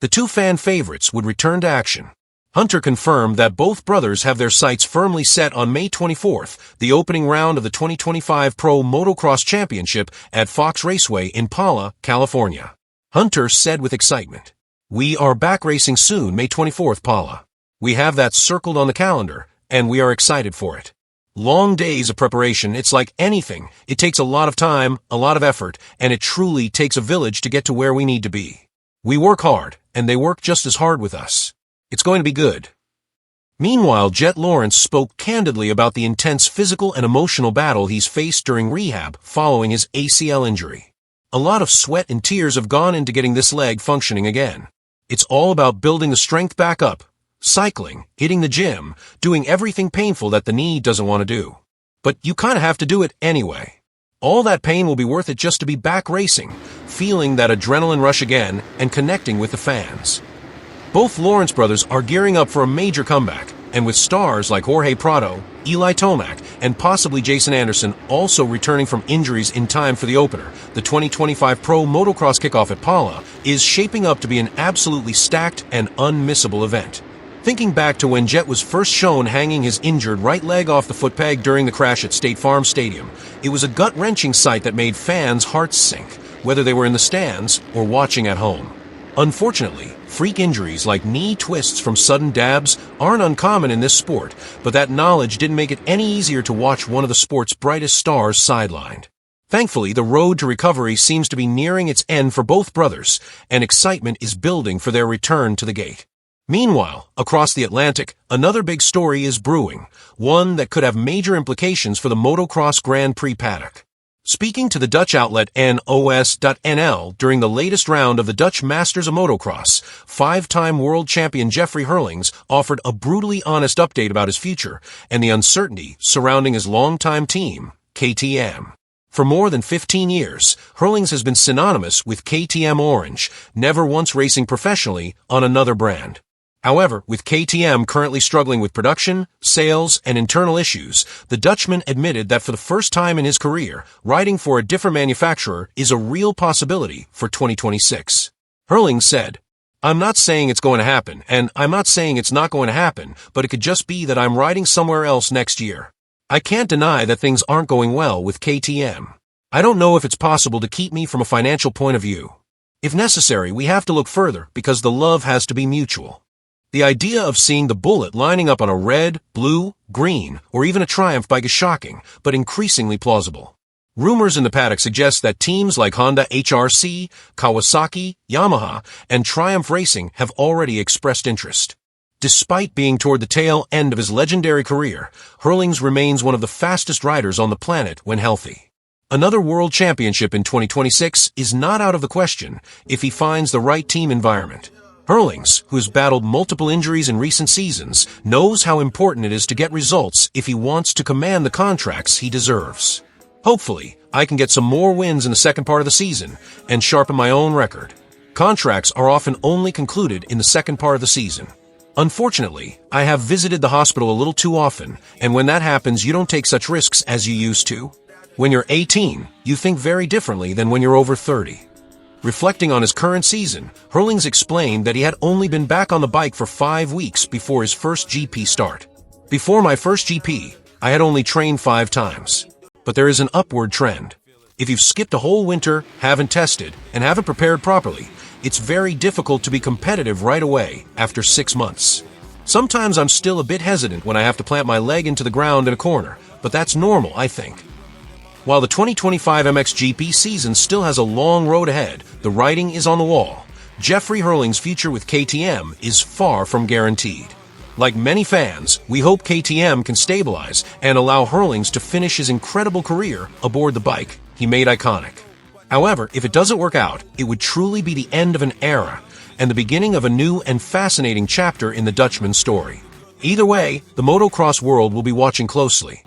The two fan favorites would return to action. Hunter confirmed that both brothers have their sights firmly set on May 24th, the opening round of the 2025 Pro Motocross Championship at Fox Raceway in Pala, California. Hunter said with excitement, "We are back racing soon, May 24th, Pala. We have that circled on the calendar, and we are excited for it. Long days of preparation, it's like anything. It takes a lot of time, a lot of effort, and it truly takes a village to get to where we need to be. We work hard, and they work just as hard with us. It's going to be good." Meanwhile, Jett Lawrence spoke candidly about the intense physical and emotional battle he's faced during rehab following his ACL injury. "A lot of sweat and tears have gone into getting this leg functioning again. It's all about building the strength back up, cycling, hitting the gym, doing everything painful that the knee doesn't want to do. But you kind of have to do it anyway. All that pain will be worth it just to be back racing, feeling that adrenaline rush again, and connecting with the fans." Both Lawrence brothers are gearing up for a major comeback, and with stars like Jorge Prado, Eli Tomac, and possibly Jason Anderson also returning from injuries in time for the opener, the 2025 Pro Motocross kickoff at Pala is shaping up to be an absolutely stacked and unmissable event. Thinking back to when Jett was first shown hanging his injured right leg off the foot peg during the crash at State Farm Stadium, it was a gut-wrenching sight that made fans' hearts sink, whether they were in the stands or watching at home. Unfortunately, freak injuries like knee twists from sudden dabs aren't uncommon in this sport, but that knowledge didn't make it any easier to watch one of the sport's brightest stars sidelined. Thankfully, the road to recovery seems to be nearing its end for both brothers, and excitement is building for their return to the gate. Meanwhile, across the Atlantic, another big story is brewing, one that could have major implications for the motocross Grand Prix paddock. Speaking to the Dutch outlet NOS.nl during the latest round of the Dutch Masters of Motocross, five-time world champion Jeffrey Herlings offered a brutally honest update about his future and the uncertainty surrounding his longtime team, KTM. For more than 15 years, Herlings has been synonymous with KTM Orange, never once racing professionally on another brand. However, with KTM currently struggling with production, sales, and internal issues, the Dutchman admitted that for the first time in his career, riding for a different manufacturer is a real possibility for 2026. Herling said, "I'm not saying it's going to happen, and I'm not saying it's not going to happen, but it could just be that I'm riding somewhere else next year. I can't deny that things aren't going well with KTM. I don't know if it's possible to keep me from a financial point of view. If necessary, we have to look further because the love has to be mutual." The idea of seeing the Bullet lining up on a red, blue, green, or even a Triumph bike is shocking, but increasingly plausible. Rumors in the paddock suggest that teams like Honda HRC, Kawasaki, Yamaha, and Triumph Racing have already expressed interest. Despite being toward the tail end of his legendary career, Herlings remains one of the fastest riders on the planet when healthy. Another world championship in 2026 is not out of the question if he finds the right team environment. Herlings, who has battled multiple injuries in recent seasons, knows how important it is to get results if he wants to command the contracts he deserves. "Hopefully, I can get some more wins in the second part of the season and sharpen my own record. Contracts are often only concluded in the second part of the season. Unfortunately, I have visited the hospital a little too often, and when that happens, you don't take such risks as you used to. When you're 18, you think very differently than when you're over 30. Reflecting on his current season, Herlings explained that he had only been back on the bike for 5 weeks before his first GP start. "Before my first GP, I had only trained 5 times. But there is an upward trend. If you've skipped a whole winter, haven't tested, and haven't prepared properly, it's very difficult to be competitive right away after 6 months. Sometimes I'm still a bit hesitant when I have to plant my leg into the ground in a corner, but that's normal, I think." While the 2025 MXGP season still has a long road ahead, the writing is on the wall. Jeffrey Herling's future with KTM is far from guaranteed. Like many fans, we hope KTM can stabilize and allow Herlings to finish his incredible career aboard the bike he made iconic. However, if it doesn't work out, it would truly be the end of an era and the beginning of a new and fascinating chapter in the Dutchman's story. Either way, the motocross world will be watching closely.